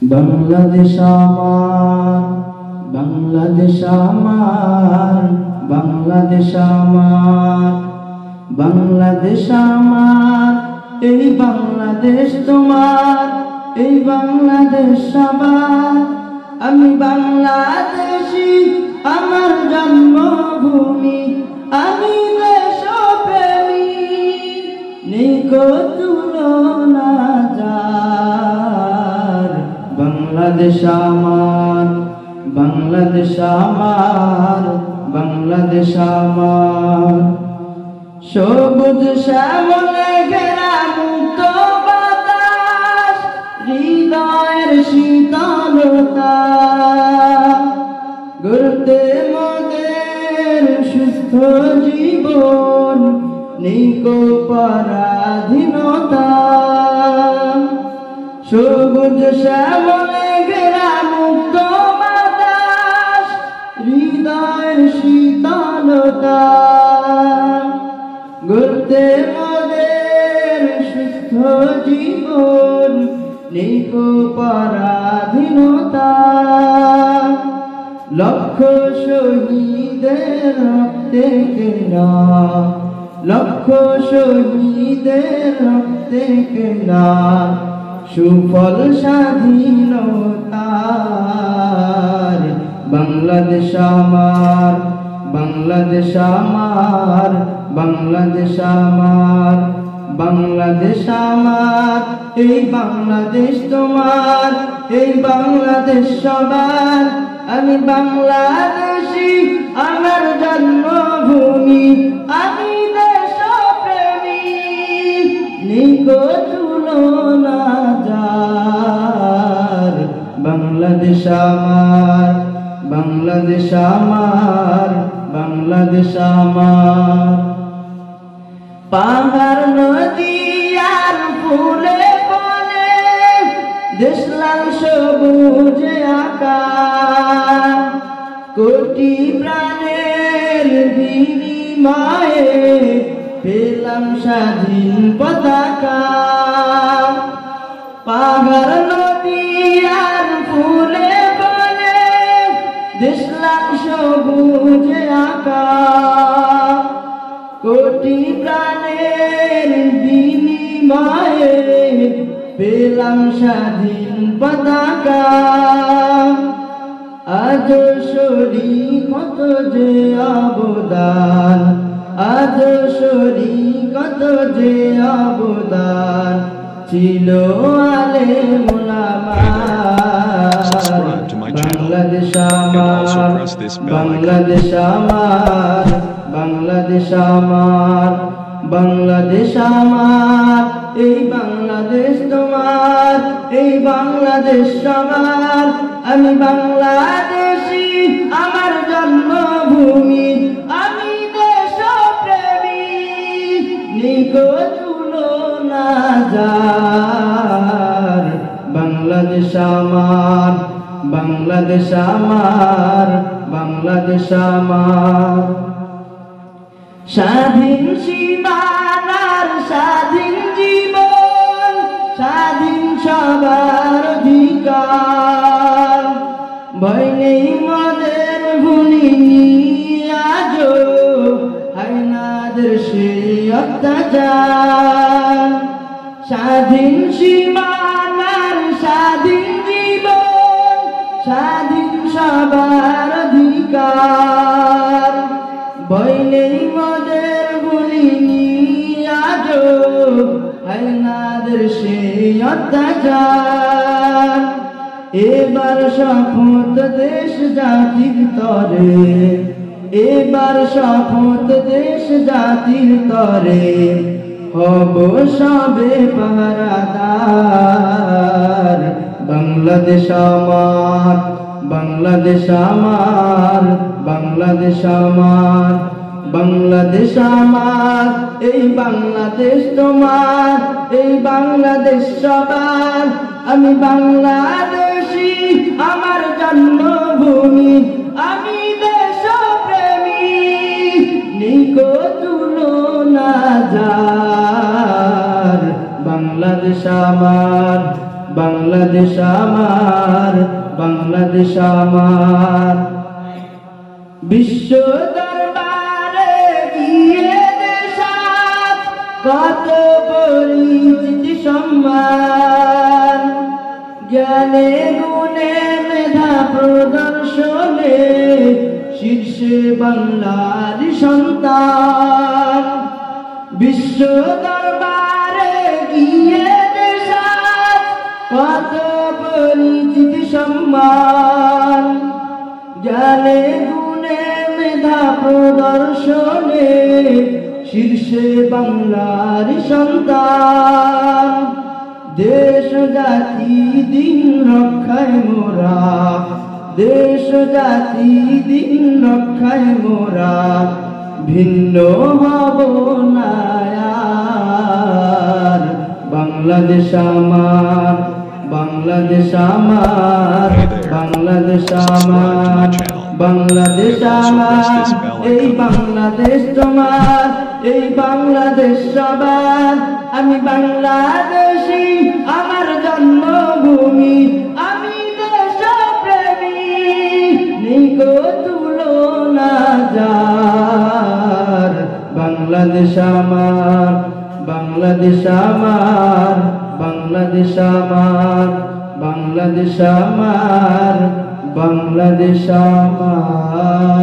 বাংলাদেশ আমার, বাংলাদেশ আমার, বাংলাদেশ আমার, বাংলাদেশ আমার, এই বাংলাদেশ তোমার, এই বাংলাদেশ সবার। আমি বাংলাদেশী, আমার জন্মভূমি, আমি দেশপ্রেমী, নেই কো তুলনা যার। বাংলাদেশ আমার, বাংলাদেশ আমার, বাংলাদেশ আমার, সবুজ শ্যামলে ঘেরা মুক্ত বাতাস, হৃদয়ের শীতলতা, গড়তে মোদের সুস্থ জীবন, নেই কো পরাধীনতা। সবুজ শ্যামলে ঘেরা মুক্ত বাতাস, হৃদয়ের শীতলতা, গড়তে মোদের সুস্থ জীবন, নেই কো পরাধীনতা। লক্ষ শহীদের রক্তে কেনা, লক্ষ শহীদের রক্তে কেনা, সুফল স্বাধীনতার। বাংলাদেশ আমার, বাংলাদেশ আমার, বাংলাদেশ আমার, বাংলাদেশ আমার, এই বাংলাদেশ তোমার, এই বাংলাদেশ সবার। আমি বাংলাদেশী, আমার জন্মভূমি, আমি দেশপ্রেমী, নেই কো তুলনা যার। বাংলাদেশ আমার, বাংলাদেশ আমার, বাংলাদেশ আমার, পাহাড় নদী আর ফুলে ফলে, দেশলাল সবুজ আকাশ, কোটি প্রাণের বিনিময়ে পেলাম স্বাধীন পতাকা। পাহাড় নদী আর ফুলে ফলে, দেশলাল সবুজ আকাশ, কোটি প্রাণের বিনিময়ে পেলাম স্বাধীন পতাকা। আজ সরি কত যে অবদান, আজ সরি কত যে অবদান, ছিল আলেম ওলামার। বাংলাদেশ আমার, বাংলাদেশ আমার, বাংলাদেশ আমার, বাংলাদেশ আমার, এই বাংলাদেশ তোমার, এই বাংলাদেশ সবার। আমি বাংলাদেশী, আমার জন্মভূমি, আমি দেশপ্রেমী, নেই কো তুলনা যার। বাংলাদেশ আমার, বাংলাদেশ আমার, বাংলাদেশ আমার, স্বাধীন সীমানার স্বাধীন জীবন, স্বাধীন সবার অধিকার। ভয় নেই মোদের ভুলিনি আজো হায়নাদের সেই অত্যাচার। স্বাধীন সীমানার স্বাধীন জীবন, স্বাধীন সবার অধিকার। ভয় নেই মোদের ভুলিনি আজো হায়নাদের সেই অত্যাচার। এবার শপথ দেশ জাতির তরে, এবার শপথ দেশ জাতির তরে, হব সবে পাহারাদার। বাংলাদেশ আমার, বাংলাদেশ আমার, বাংলাদেশ আমার, বাংলাদেশ আমার, এই বাংলাদেশ তোমার, এই বাংলাদেশ সবার। আমি বাংলাদেশী, আমার জন্মভূমি, আমি দেশপ্রেমী, নেই কো তুলনা যার। বাংলাদেশ আমার, বাংলাদেশ আমার, বাংলাদেশ আমার। বিশ্ব দরবারে গিয়ে দেশাত কত পরিচিতি সম্মান, জ্ঞানে গুণে মেধা প্রদর্শনে শীর্ষে বাংলার সন্তান। বিশ্ব দরবারে গিয়ে দেশাত কত পরিচিতি সম্মান, জ্ঞানে গুণে মেধা প্রদর্শনে শীর্ষে বাংলার সন্তান। দেশ জাতি দিন রক্ষায় মোরা, দেশ জাতি দিন রক্ষায় মোরা ভিন্ন হব না আর। বাংলাদেশ আমার, বাংলাদেশ আমার, বাংলাদেশ আমার, বাংলাদেশ আমার। এই বাংলাদেশ তোমার, এই বাংলাদেশ সবার। আমি বাংলাদেশী, আমার জন্মভূমি, আমি দেশপ্রেমী, নিকো তুলনা যার। বাংলাদেশ আমার, বাংলাদেশ আমার, বাংলাদেশ আমার, বাংলাদেশ আমার, বাংলাদেশ আমার।